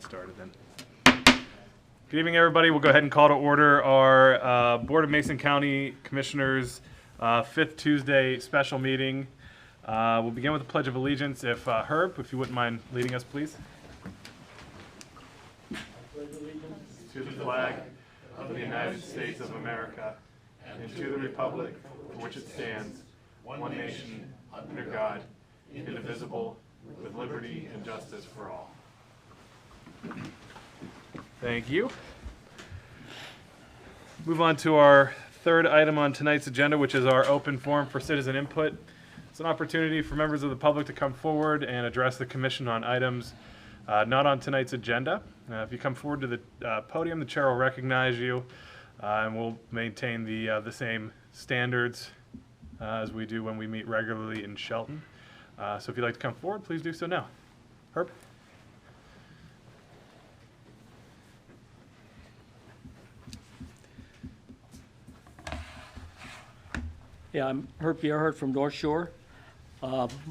started then. Good evening, everybody. We'll go ahead and call to order our Board of Mason County Commissioners' fifth Tuesday special meeting. We'll begin with the Pledge of Allegiance. If Herb, if you wouldn't mind leading us, please. I pledge allegiance to the flag of the United States of America and to the republic for which it stands, one nation, under God, indivisible, with liberty and justice for all. Thank you. Move on to our third item on tonight's agenda, which is our open forum for citizen input. It's an opportunity for members of the public to come forward and address the commission on items not on tonight's agenda. If you come forward to the podium, the chair will recognize you, and we'll maintain the same standards as we do when we meet regularly in Shelton. So if you'd like to come forward, please do so now. Herb? Yeah, I'm Herb Gerhardt from North Shore.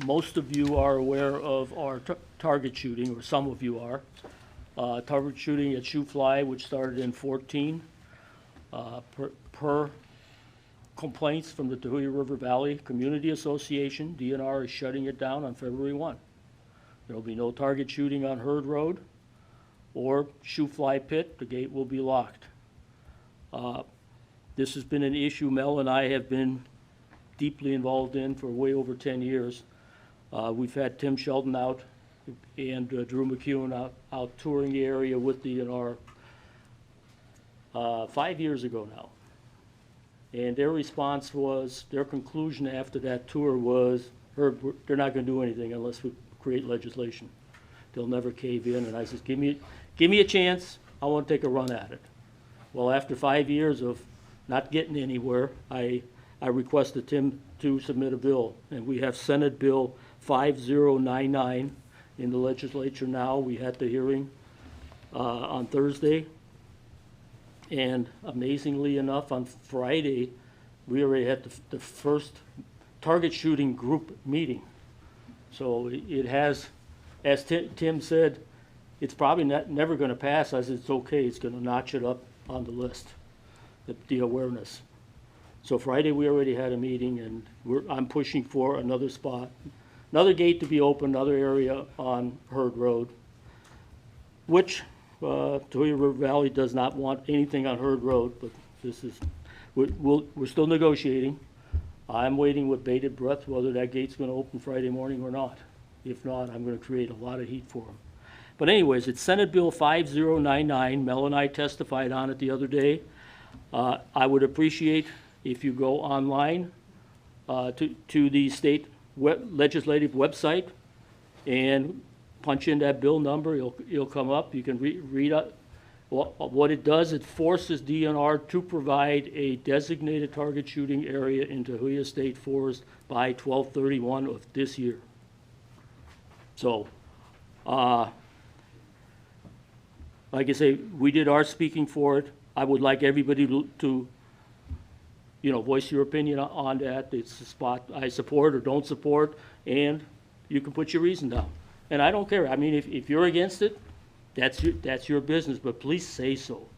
Most of you are aware of our target shooting, or some of you are. Target shooting at Shoe Fly, which started in 14. Per complaints from the Tahuya River Valley Community Association, DNR is shutting it down on February 1. There will be no target shooting on Herd Road or Shoe Fly Pit. The gate will be locked. This has been an issue Mel and I have been deeply involved in for way over 10 years. We've had Tim Sheldon out and Drew McEwen out touring the area with DNR 5 years ago now. And their response was, their conclusion after that tour was, Herb, they're not going to do anything unless we create legislation. They'll never cave in. And I said, give me a chance. I want to take a run at it. Well, after 5 years of not getting anywhere, I requested Tim to submit a bill, and we have Senate Bill 5099 in the legislature now. We had the hearing on Thursday, and amazingly enough, on Friday, we already had the first target shooting group meeting. So it has, as Tim said, it's probably never going to pass. I said, it's okay, it's going to notch it up on the list, the awareness. So Friday we already had a meeting, and I'm pushing for another spot, another gate to be open, another area on Herd Road, which Tahuya River Valley does not want anything on Herd Road, but this is, we're still negotiating. I'm waiting with bated breath whether that gate's going to open Friday morning or not. If not, I'm going to create a lot of heat for them. But anyways, it's Senate Bill 5099. Mel and I testified on it the other day. I would appreciate if you go online to the state legislative website and punch in that bill number, it'll come up. You can read what it does. It forces DNR to provide a designated target shooting area in Tahuya State Forest by 12/31 of this year. So, like I say, we did our speaking for it. I would like everybody to voice your opinion on that. It's a spot I support or don't support, and you can put your reason down. And I don't care. I mean, if you're against it, that's your business, but please say so.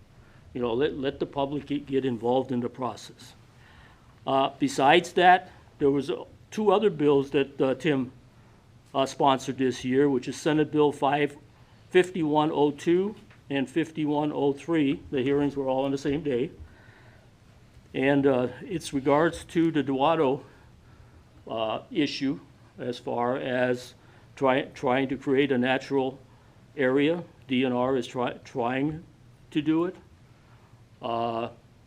Let the public get involved in the process. Besides that, there was two other bills that Tim sponsored this year, which is Senate Bill 5102 and 5103. The hearings were all on the same day. And it's regards to the Duato issue as far as trying to create a natural area. DNR is trying to do it.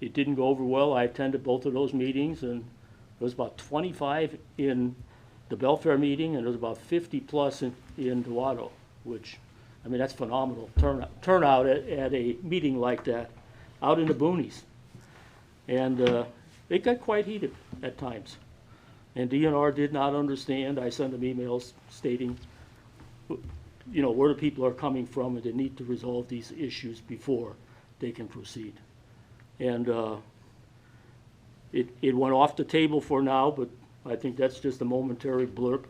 It didn't go over well. I attended both of those meetings, and there was about 25 in the Belfair meeting, and there was about 50 plus in Duato, which, I mean, that's phenomenal turnout at a meeting like that out in the boonies. And it got quite heated at times. And DNR did not understand. I sent them emails stating, where the people are coming from, and they need to resolve these issues before they can proceed. And it went off the table for now, but I think that's just a momentary blurb.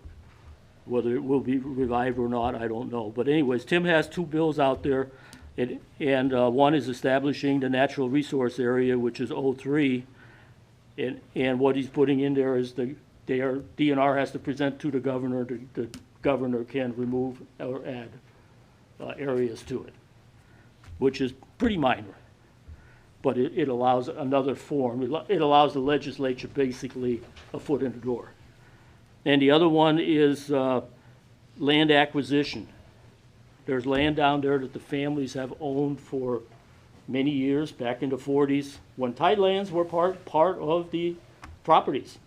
Whether it will be revived or not, I don't know. But anyways, Tim has two bills out there, and one is establishing the natural resource area, which is O3. And what he's putting in there is DNR has to present to the governor, the governor can remove or add areas to it, which is pretty minor. But it allows another form. It allows the legislature basically a foot in the door. And the other one is land acquisition. There's land down there that the families have owned for many years, back in the 40s, when tidelands were part of the properties.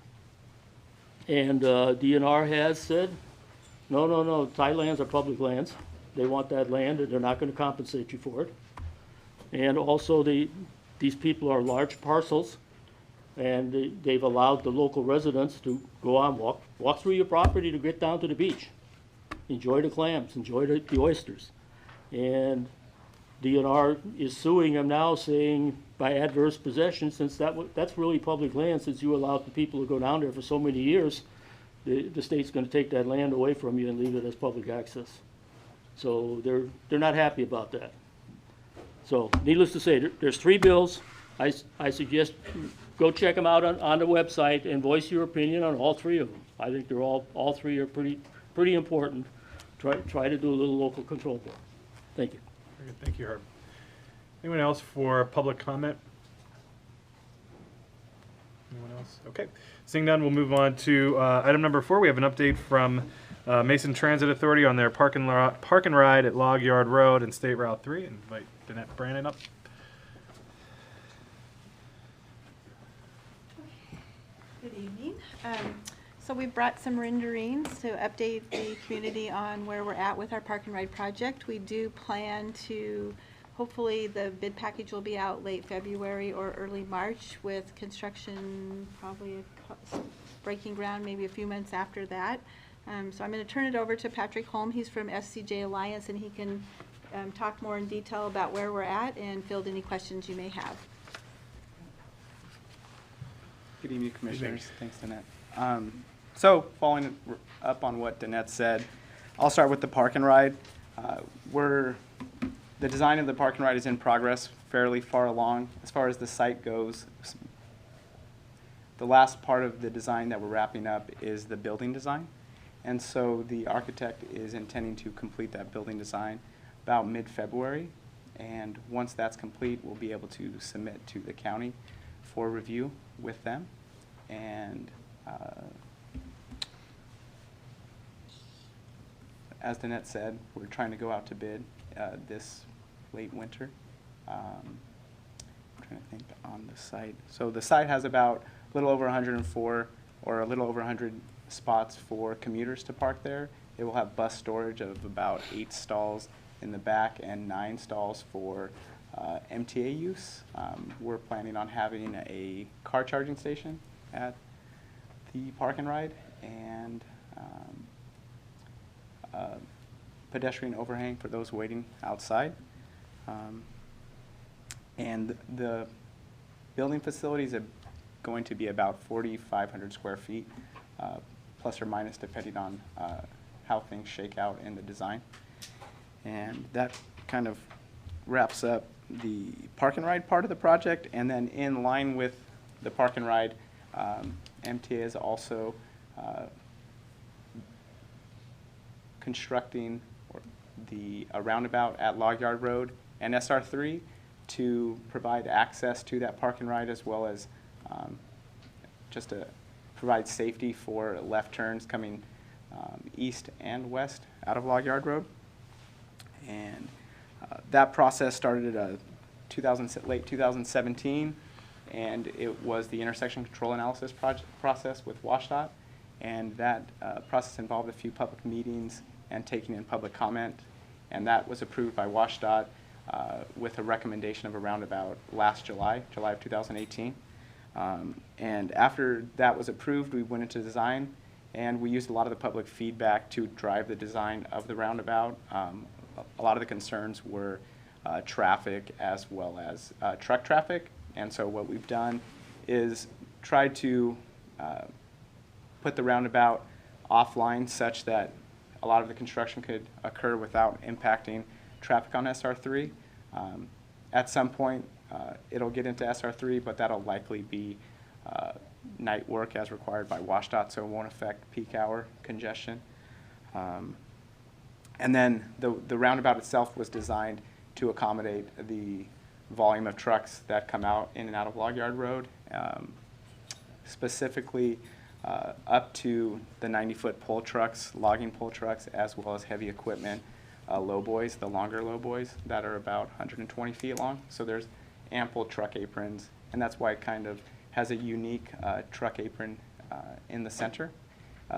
And DNR has said, no, tidelands are public lands. They want that land, and they're not going to compensate you for it. And also, these people are large parcels, and they've allowed the local residents to go on, walk through your property to get down to the beach. Enjoy the clams, enjoy the oysters. And DNR is suing them now, saying by adverse possession, since that's really public land, since you allowed the people to go down there for so many years, the state's going to take that land away from you and leave it as public access. So they're not happy about that. So needless to say, there's three bills. I suggest go check them out on the website and voice your opinion on all three of them. I think they're all three are pretty important. Try to do a little local control board. Thank you. Very good. Thank you, Herb. Anyone else for public comment? Anyone else? Okay. Seeing none, we'll move on to item number 4. We have an update from Mason Transit Authority on their park and ride at Log Yard Road and State Route 3. Invite Danette Brannon up. Good evening. So we brought some renderings to update the community on where we're at with our park and ride project. We do plan to, hopefully the bid package will be out late February or early March, with construction probably breaking ground maybe a few months after that. So I'm going to turn it over to Patrick Holm. He's from SCJ Alliance, and he can talk more in detail about where we're at and field any questions you may have. Good evening, Commissioners. Thanks, Danette. So, following up on what Danette said, I'll start with the park and ride. The design of the park and ride is in progress, fairly far along. As far as the site goes, the last part of the design that we're wrapping up is the building design. And so the architect is intending to complete that building design about mid-February. And once that's complete, we'll be able to submit to the county for review with them. And as Danette said, we're trying to go out to bid this late winter. I'm trying to think on the site. So the site has about a little over 104 or a little over 100 spots for commuters to park there. It will have bus storage of about 8 stalls in the back and 9 stalls for MTA use. We're planning on having a car charging station at the park and ride, and pedestrian overhang for those waiting outside. And the building facilities are going to be about 4,500 square feet, plus or minus, depending on how things shake out in the design. And that kind of wraps up the park and ride part of the project. And then in line with the park and ride, MTA is also constructing a roundabout at Log Yard Road and SR3 to provide access to that park and ride, as well as just to provide safety for left turns coming east and west out of Log Yard Road. And that process started late 2017, and it was the intersection control analysis process with WashDOT, and that process involved a few public meetings and taking in public comment, and that was approved by WashDOT with a recommendation of a roundabout last July of 2018. And after that was approved, we went into design, and we used a lot of the public feedback to drive the design of the roundabout. A lot of the concerns were traffic as well as truck traffic, and so what we've done is tried to put the roundabout offline such that a lot of the construction could occur without impacting traffic on SR3. At some point, it'll get into SR3, but that'll likely be night work as required by WashDOT, so it won't affect peak hour congestion. And then the roundabout itself was designed to accommodate the volume of trucks that come out in and out of Log Yard Road, specifically up to the 90-foot pole trucks, logging pole trucks, as well as heavy equipment lowboys, the longer lowboys that are about 120 feet long. So there's ample truck aprons, and that's why it kind of has a unique truck apron in the center,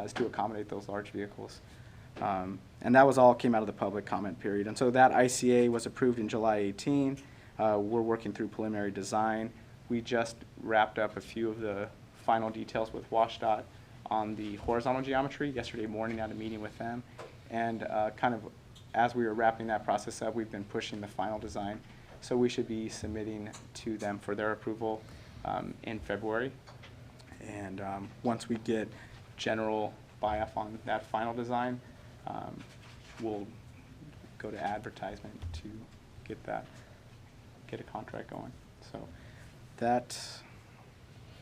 is to accommodate those large vehicles. And that was all came out of the public comment period. And so that ICA was approved in July 18. We're working through preliminary design. We just wrapped up a few of the final details with WashDOT on the horizontal geometry yesterday morning at a meeting with them. And kind of as we were wrapping that process up, we've been pushing the final design. So we should be submitting to them for their approval in February. And once we get general buy-off on that final design, we'll go to advertisement to get a contract going. So that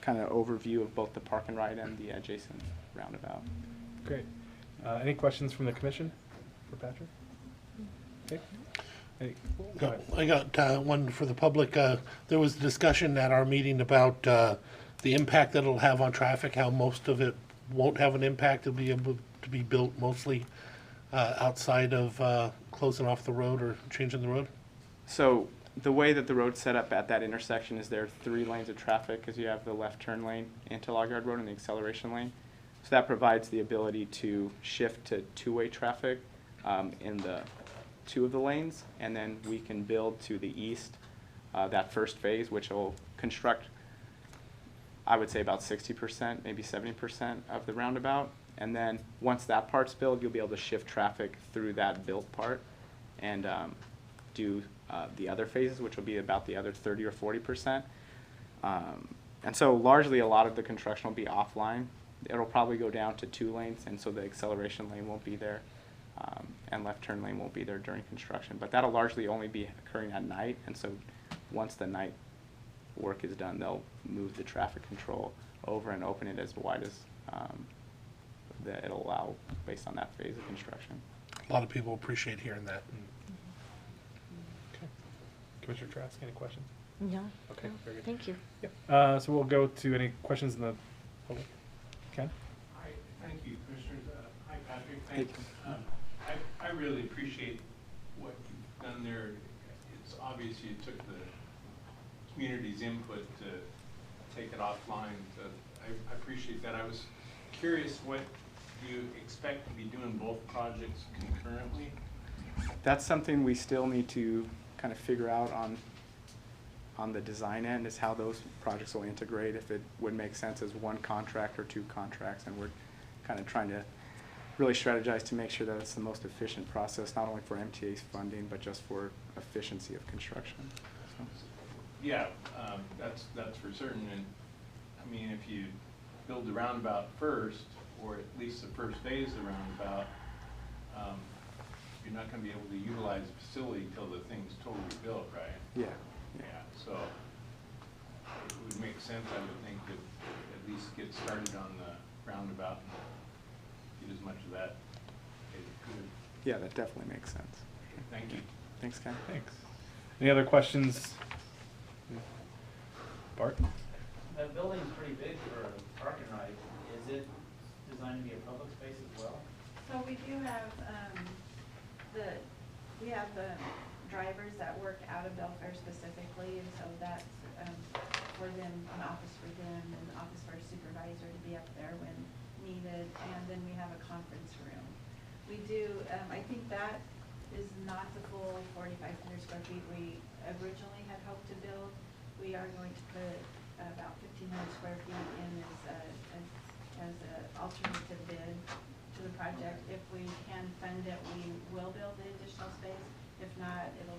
kind of overview of both the park and ride and the adjacent roundabout. Great. Any questions from the commission for Patrick? Okay. Hey, go ahead. I got one for the public. There was discussion at our meeting about the impact that it'll have on traffic, how most of it won't have an impact. It'll be able to be built mostly outside of closing off the road or changing the road. So the way that the road's set up at that intersection is there are 3 lanes of traffic, because you have the left turn lane into Log Yard Road and the acceleration lane. So that provides the ability to shift to 2-way traffic in the 2 of the lanes, and then we can build to the east that first phase, which will construct, I would say, about 60%, maybe 70% of the roundabout. And then once that part's built, you'll be able to shift traffic through that built part and do the other phases, which will be about the other 30 or 40%. And so largely a lot of the construction will be offline. It'll probably go down to 2 lanes, and so the acceleration lane won't be there, and left turn lane won't be there during construction. But that'll largely only be occurring at night, and so once the night work is done, they'll move the traffic control over and open it as wide as that it'll allow based on that phase of construction. A lot of people appreciate hearing that. Okay. Commissioner Trask, any questions? No. Okay, no, very good. Thank you. Yep. So we'll go to any questions in the public. Ken? Hi, thank you, Commissioners. Hi, Patrick. Hey. Thanks. I really appreciate what you've done there. It's obvious you took the community's input to take it offline. So I appreciate that. I was curious, what do you expect to be doing both projects concurrently? That's something we still need to kind of figure out on the design end, is how those projects will integrate, if it would make sense as one contract or 2 contracts. And we're kind of trying to really strategize to make sure that it's the most efficient process, not only for MTA's funding, but just for efficiency of construction. So. Yeah, that's for certain. And I mean, if you build the roundabout first, or at least the first phase of the roundabout, you're not going to be able to utilize the facility until the thing's totally built, right? Yeah. Yeah, so it would make sense, I would think, to at least get started on the roundabout and get as much of that as you could. Yeah, that definitely makes sense. Thank you. Thanks, Ken. Thanks. Any other questions? Bart? That building's pretty big for a park and ride. Is it designed to be a public space as well? So we do have the drivers that work out of Belfair specifically, and so that's for them, an office for them, and an office for a supervisor to be up there when needed, and then we have a conference room. We do, I think that is not the full 4,500 square feet we originally had hoped to build. We are going to put about 1,500 square feet in as an alternative bid to the project. If we can fund it, we will build the additional space. If not, it'll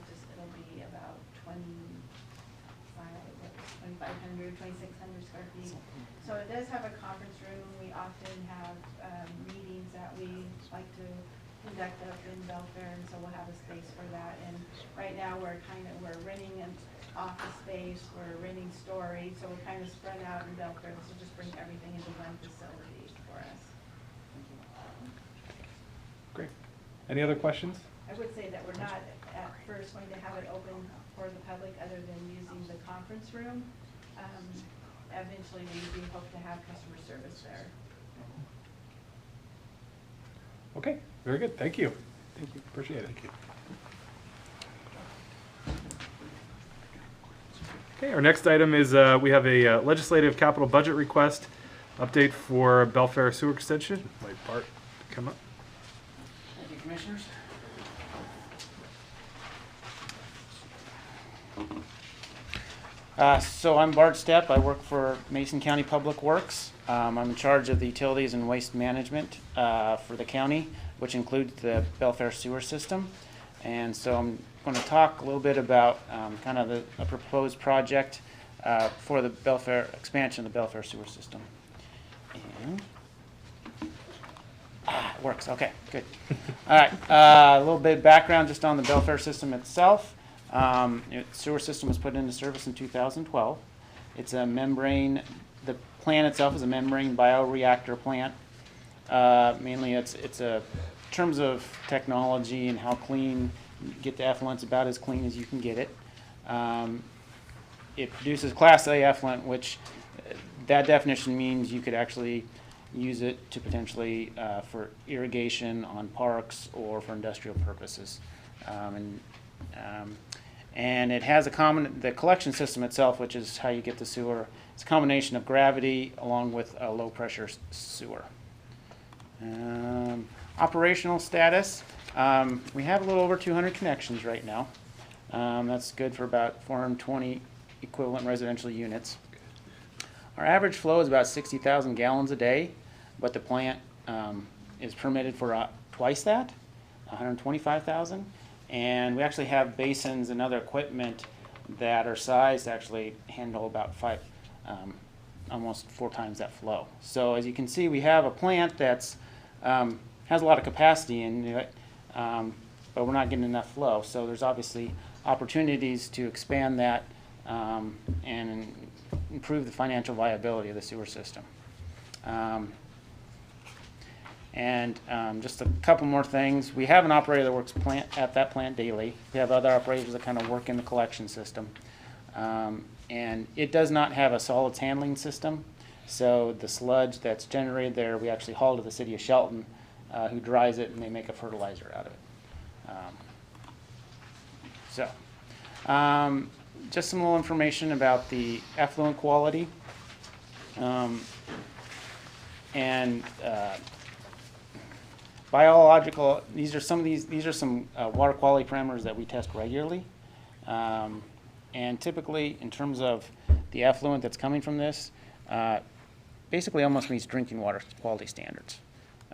be about 2,500, 2,600 square feet. So it does have a conference room. We often have meetings that we like to conduct up in Belfair, and so we'll have a space for that. And right now, we're renting an office space, we're renting storage, so we're kind of spread out in Belfair. This will just bring everything into one facility for us. Great. Any other questions? I would say that we're not at first going to have it open for the public other than using the conference room. Eventually, we do hope to have customer service there. Okay, very good. Thank you. Thank you. Appreciate it. Thank you. Okay, our next item is we have a legislative capital budget request update for Belfair Sewer Extension. Like Bart, come up. Thank you, Commissioners. So I'm Bart Stepp. I work for Mason County Public Works. I'm in charge of the utilities and waste management for the county, which includes the Belfair sewer system. And so I'm going to talk a little bit about kind of a proposed project for the Belfair expansion of the Belfair sewer system. And it works. Okay, good. All right, a little bit of background just on the Belfair system itself. Sewer system was put into service in 2012. It's a membrane, the plant itself is a membrane bioreactor plant. Mainly it's in terms of technology and how clean, get the effluents about as clean as you can get it. It produces Class A effluent, which that definition means you could actually use it to potentially for irrigation on parks or for industrial purposes. And it has the collection system itself, which is how you get the sewer. It's a combination of gravity along with a low pressure sewer. Operational status, we have a little over 200 connections right now. That's good for about 420 equivalent residential units. Our average flow is about 60,000 gallons a day, but the plant is permitted for twice that, 125,000. And we actually have basins and other equipment that are sized to actually handle about almost 4 times that flow. So as you can see, we have a plant that's has a lot of capacity in it, but we're not getting enough flow. So there's obviously opportunities to expand that and improve the financial viability of the sewer system. Just a couple more things. We have an operator that works at that plant daily. We have other operators that kind of work in the collection system. And it does not have a solids handling system. So the sludge that's generated there, we actually haul to the city of Shelton, who dries it and they make a fertilizer out of it. Just some little information about the effluent quality. Biological, these are some water quality parameters that we test regularly. And typically, in terms of the effluent that's coming from this, basically almost meets drinking water quality standards.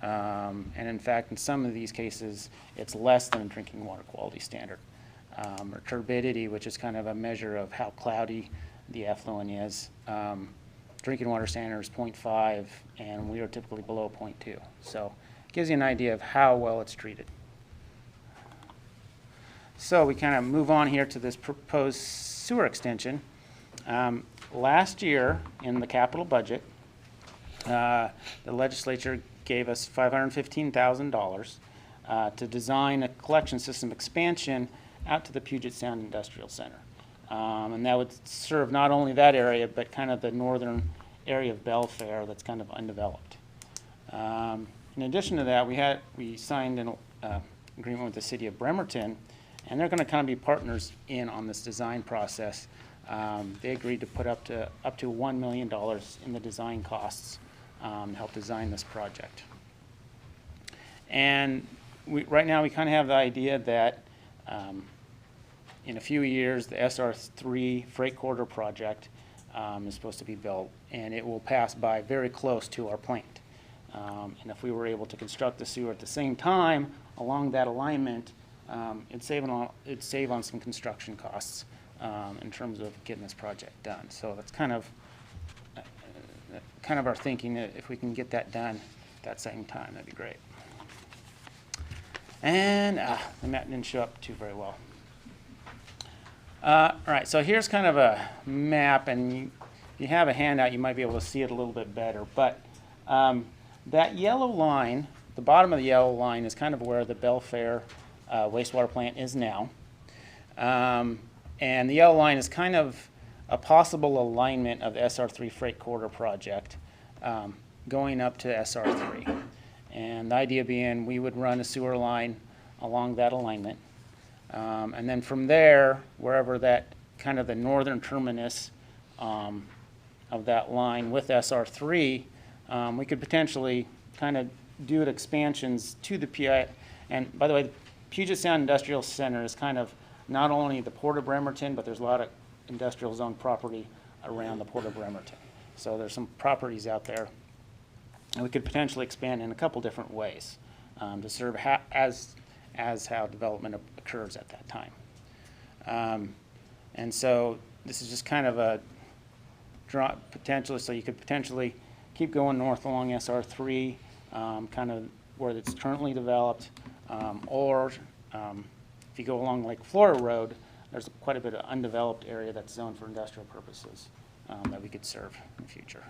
And in fact, in some of these cases, it's less than a drinking water quality standard. Or turbidity, which is kind of a measure of how cloudy the effluent is. Drinking water standard is 0.5, and we are typically below 0.2. So it gives you an idea of how well it's treated. So we kind of move on here to this proposed sewer extension. Last year in the capital budget, the legislature gave us $515,000 to design a collection system expansion out to the Puget Sound Industrial Center. And that would serve not only that area, but kind of the northern area of Belfair that's kind of undeveloped. In addition to that, we signed an agreement with the city of Bremerton, and they're going to kind of be partners in on this design process. They agreed to put up to $1 million in the design costs to help design this project. And right now we kind of have the idea that in a few years, the SR3 freight corridor project is supposed to be built, and it will pass by very close to our plant. And if we were able to construct the sewer at the same time along that alignment, it'd save on some construction costs in terms of getting this project done. So that's kind of our thinking, that if we can get that done at that same time, that'd be great. And the map didn't show up too very well. All right, so here's kind of a map, and if you have a handout, you might be able to see it a little bit better. But that yellow line, the bottom of the yellow line, is kind of where the Belfair wastewater plant is now. And the yellow line is kind of a possible alignment of the SR3 freight corridor project going up to SR3. And the idea being we would run a sewer line along that alignment. And then from there, wherever that kind of the northern terminus of that line with SR3, we could potentially kind of do expansions to the PI. And by the way, the Puget Sound Industrial Center is kind of not only the Port of Bremerton, but there's a lot of industrial zone property around the Port of Bremerton. So there's some properties out there. And we could potentially expand in a couple different ways to serve as how development occurs at that time. And so this is just kind of a draw potentially, so you could potentially keep going north along SR3, kind of where it's currently developed, or if you go along Lake Flora Road, there's quite a bit of undeveloped area that's zoned for industrial purposes that we could serve in the future.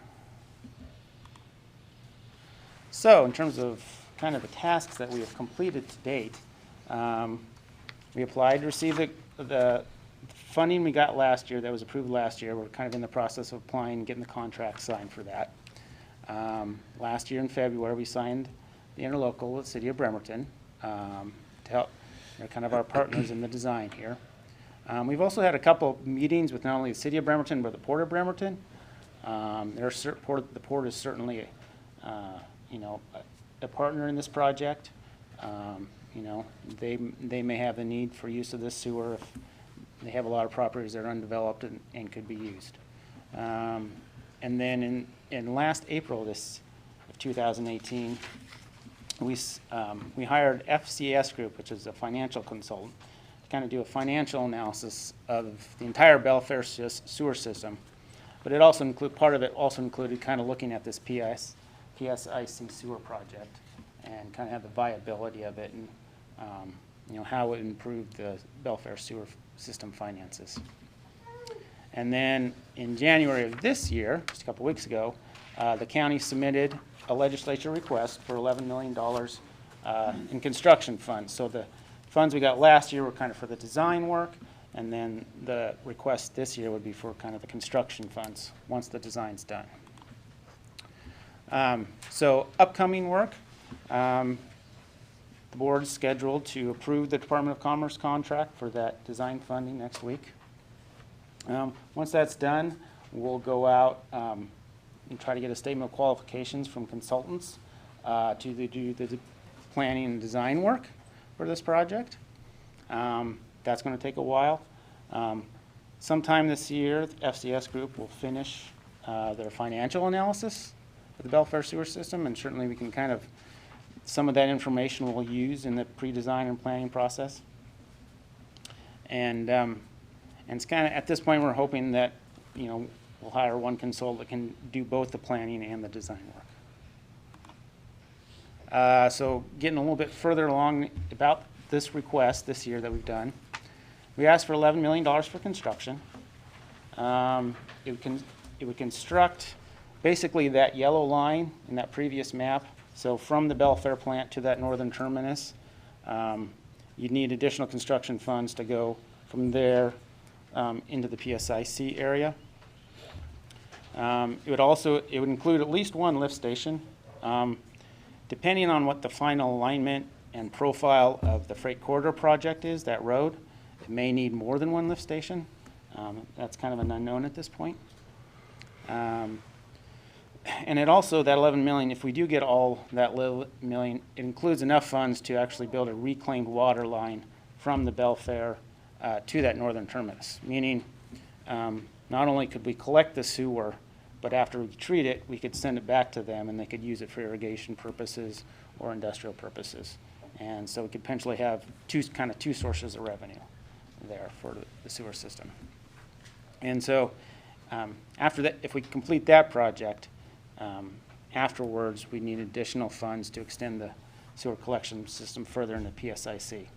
So in terms of kind of the tasks that we have completed to date, we applied to receive the funding we got last year that was approved last year. We're kind of in the process of applying and getting the contract signed for that. Last year in February, we signed the interlocal with the City of Bremerton to help. They're kind of our partners in the design here. We've also had a couple meetings with not only the City of Bremerton, but the Port of Bremerton. The Port is certainly, a partner in this project. They may have the need for use of this sewer if they have a lot of properties that are undeveloped and could be used. And then in last April of 2018, we hired FCS Group, which is a financial consultant, to kind of do a financial analysis of the entire Belfair sewer system. But it also part of it also included kind of looking at this PSIC sewer project and kind of have the viability of it and how it improved the Belfair sewer system finances. And then in January of this year, just a couple weeks ago, the county submitted a legislature request for $11 million in construction funds. So the funds we got last year were kind of for the design work, and then the request this year would be for kind of the construction funds once the design's done. So upcoming work, the board is scheduled to approve the Department of Commerce contract for that design funding next week. Once that's done, we'll go out and try to get a statement of qualifications from consultants to do the planning and design work for this project. That's going to take a while. Sometime this year, the FCS Group will finish their financial analysis of the Belfair sewer system, and certainly we can kind of, some of that information we'll use in the pre-design and planning process. And it's kind of, at this point, we're hoping that, we'll hire one consultant that can do both the planning and the design work. So getting a little bit further along about this request this year that we've done, we asked for $11 million for construction. It would construct basically that yellow line in that previous map. So from the Belfair plant to that northern terminus, you'd need additional construction funds to go from there into the PSIC area. It would include at least one lift station. Depending on what the final alignment and profile of the freight corridor project is, that road, it may need more than one lift station. That's kind of an unknown at this point. And it also, that $11 million, if we do get all that $11 million, it includes enough funds to actually build a reclaimed water line from the Belfair to that northern terminus, meaning not only could we collect the sewer, but after we treat it, we could send it back to them and they could use it for irrigation purposes or industrial purposes. And so we could potentially have two sources of revenue there for the sewer system. And so after that, if we complete that project, afterwards we need additional funds to extend sewer collection system further in the PSIC.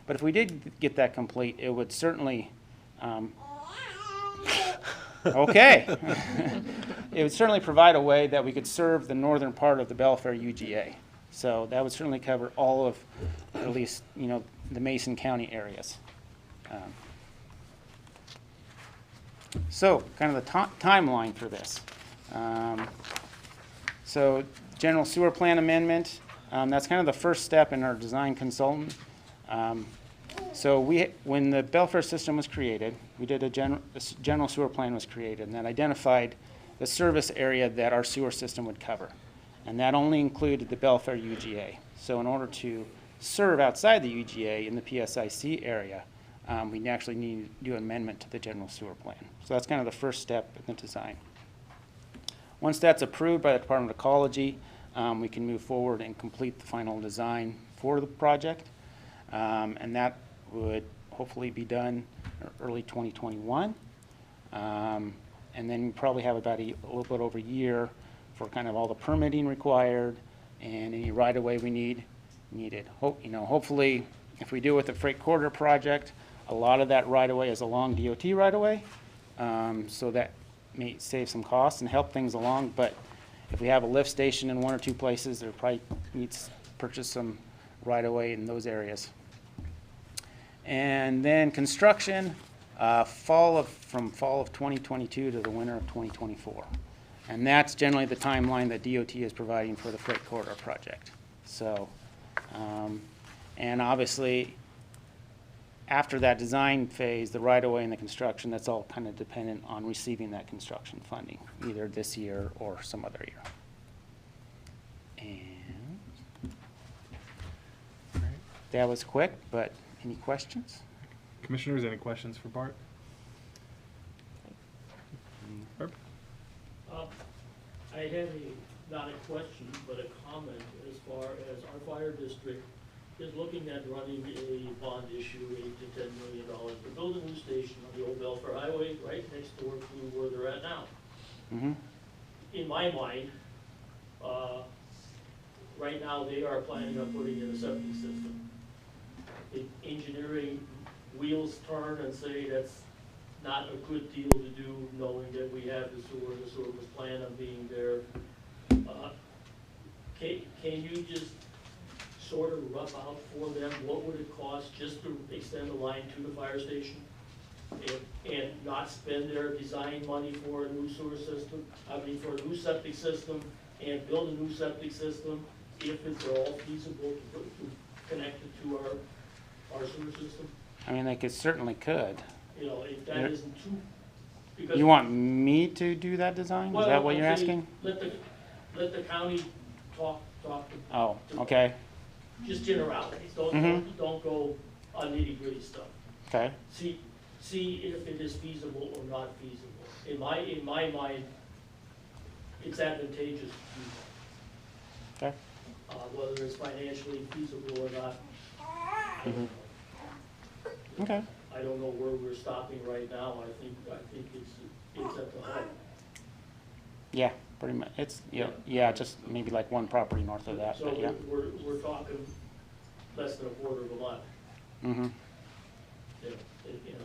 But if we did get that complete, it would certainly, okay. It would certainly provide a way that we could serve the northern part of the Belfair UGA. So that would certainly cover all of, at least, the Mason County areas. So, kind of the timeline for this. So, general sewer plan amendment, that's kind of the first step in our design consultant. So when the Belfair system was created, we did a general sewer plan was created, and that identified the service area that our sewer system would cover. And that only included the Belfair UGA. So in order to serve outside the UGA in the PSIC area, we actually need to do an amendment to the general sewer plan. So that's kind of the first step in the design. Once that's approved by the Department of Ecology, we can move forward and complete the final design for the project. And that would hopefully be done early 2021. And then we probably have about a little bit over a year for kind of all the permitting required and any right-of-way we needed. Hopefully, if we do with the freight corridor project, a lot of that right-of-way is along DOT right-of-way, so that may save some costs and help things along. But if we have a lift station in one or two places, there probably needs to purchase some right-of-way in those areas. And then construction, from fall of 2022 to the winter of 2024. And that's generally the timeline that DOT is providing for the freight corridor project. So, and obviously, after that design phase, the right-of-way and the construction, that's all kind of dependent on receiving that construction funding, either this year or some other year. And that was quick, but any questions? Commissioners, any questions for Bart? Herb? I have not a question, but a comment as far as our fire district is looking at running a bond issue, $8 to $10 million, to build a new station on the old Belfair Highway right next door to where they're at now. Mm-hmm. In my mind, right now they are planning on putting in a septic system. The engineering wheels turn and say that's not a good deal to do, knowing that we have the sewer was planned on being there. Can you just sort of rough out for them, what would it cost just to extend the line to the fire station? And not spend their design money for a new sewer system, for a new septic system, and build a new septic system, if it's all feasible to connect it to our sewer system? I mean, they certainly could. If that isn't too, because. You want me to do that design? Is that what you're asking? Let the county talk to. Oh, okay, Just generalities, Mhm. don't go on nitty-gritty stuff. okay. See if it is feasible or not feasible. In my mind, it's advantageous to do that. Okay. Whether it's financially feasible or not, I don't know. Okay. I don't know where we're stopping right now. I think it's at the hub. Yeah, pretty much. It's, yeah, just maybe like one property north of that, So but yeah. we're talking less than a quarter of a lot. Mm-hmm. And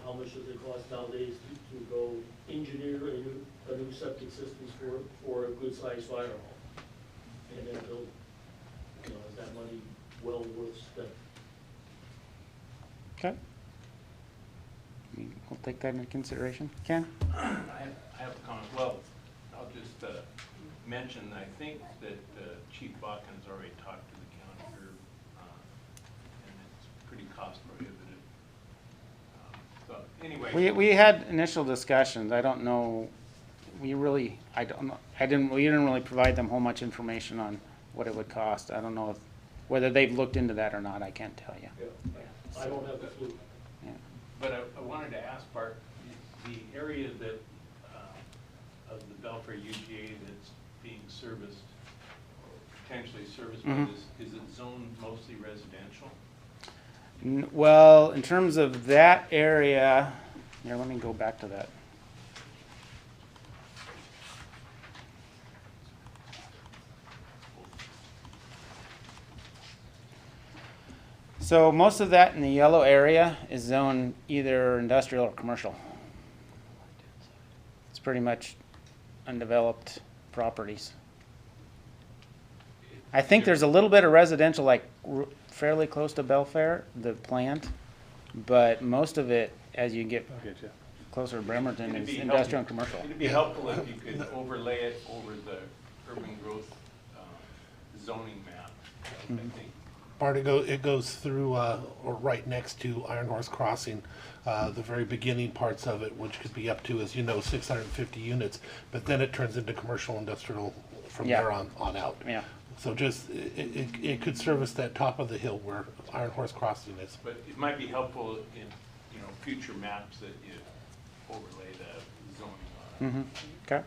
how much does it cost nowadays to go engineer a new septic system for a good-sized fire hall? And then build, is that money well worth spent? Okay. We'll take that into consideration. Ken? I have a comment. Well, I'll just mention, I think that Chief Watkins already talked to the county here, and it's pretty cost prohibitive. So anyway. We had initial discussions. I don't know, we didn't really provide them whole much information on what it would cost. I don't know whether they've looked into that or not, I can't tell you. Yeah, I don't have a clue. Yeah. But I wanted to ask Bart, the area that, of the Belfair UGA that's being serviced, or potentially serviced by Mhm. this, is it zoned mostly residential? Well, in terms of that area, here, let me go back to that. So most of that in the yellow area is zoned either industrial or commercial. It's pretty much undeveloped properties. I think there's a little bit of residential, like fairly close to Belfair, the plant, but most of it, as you get I'll get you. closer to Bremerton, It'd is be industrial and commercial. It'd be helpful if you could overlay it over the urban growth zoning map, I think. Bart, it goes through, or right next to Iron Horse Crossing, the very beginning parts of it, which could be up to, as you know, 650 units, but then it turns into commercial industrial from Yeah. there on out. Yeah. So just, it could service that top of the hill where Iron Horse Crossing is. But it might be helpful in, future maps that you overlay the zoning on. Mm-hmm. Okay.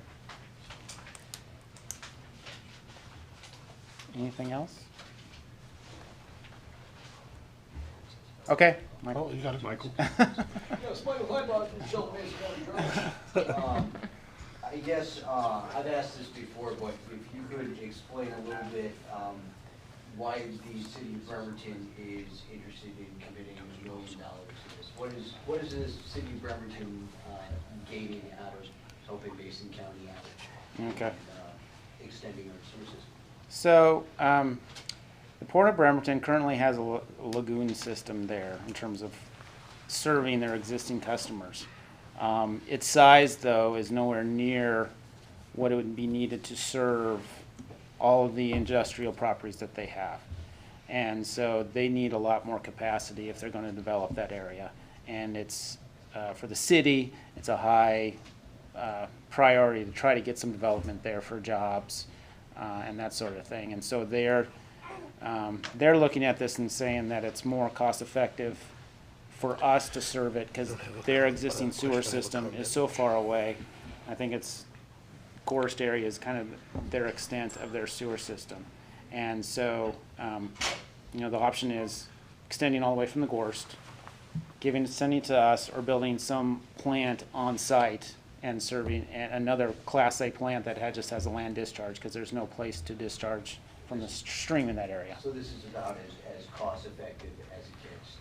Anything else? Okay. Michael. Oh, you got it, Michael. Yes, Michael Kleinbach from Shelton Mason County Journal. I guess I've asked this before, but if you could explain a little bit why the city of Bremerton is interested in committing $1 million to this. What is this city of Bremerton gaining out of helping Mason County out Okay. and extending our sewer system? So, the Port of Bremerton currently has a lagoon system there in terms of serving their existing customers. Its size, though, is nowhere near what it would be needed to serve all of the industrial properties that they have. And so they need a lot more capacity if they're going to develop that area. And it's, for the city, it's a high priority to try to get some development there for jobs and that sort of thing. And so they're looking at this and saying that it's more cost effective for us to serve it because their existing sewer system is so far away. I think it's Gorst area is kind of their extent of their sewer system. And so, the option is extending all the way from the Gorst, sending it to us, or building some plant on site and serving another Class A plant that just has a land discharge because there's no place to discharge from the stream in that area. So this is about as cost effective as it gets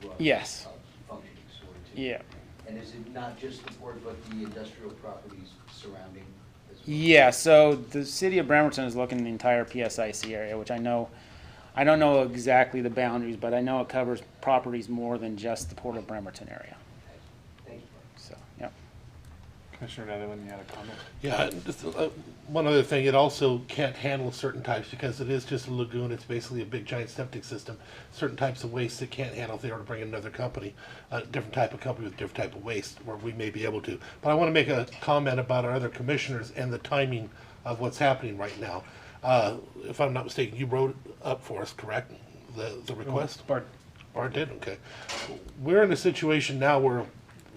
to run Yes. a functioning sewer too? Yeah. And is it not just the port, but the industrial properties surrounding as well? Yeah, so the city of Bremerton is looking at the entire PSIC area, which I don't know exactly the boundaries, but I know it covers properties more than just the Port of Bremerton area. Thank you. So, yeah. Commissioner Netherland, you had a comment? Yeah, just one other thing, it also can't handle certain types because it is just a lagoon. It's basically a big giant septic system. Certain types of waste it can't handle if they were to bring in another company, a different type of company with different type of waste, where we may be able to. But I want to make a comment about our other commissioners and the timing of what's happening right now. If I'm not mistaken, you wrote up for us, correct? The request? Bart. Bart did? Okay. We're in a situation now where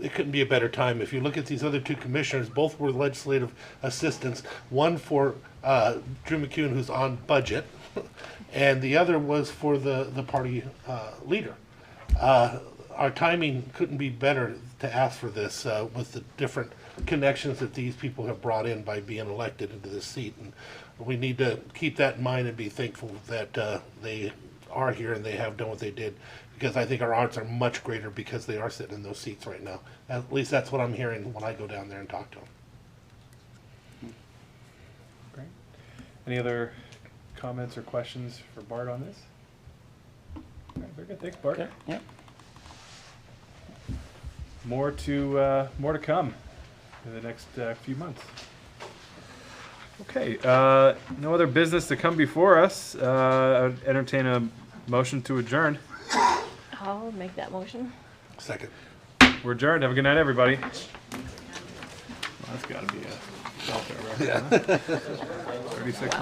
it couldn't be a better time. If you look at these other two commissioners, both were legislative assistants. One for Drew McCune, who's on budget, and the other was for the party leader. Our timing couldn't be better to ask for this with the different connections that these people have brought in by being elected into this seat. And we need to keep that in mind and be thankful that they are here and they have done what they did, because I think our odds are much greater because they are sitting in those seats right now. At least that's what I'm hearing when I go down there and talk to them. Great. Any other comments or questions for Bart on this? All right, very good. Thanks, Bart. Okay, yeah. More to come in the next few months. Okay, no other business to come before us. I would entertain a motion to adjourn. I'll make that motion. Second. We're adjourned. Have a good night, everybody. Well, that's got to be a Belfair record, huh? 36.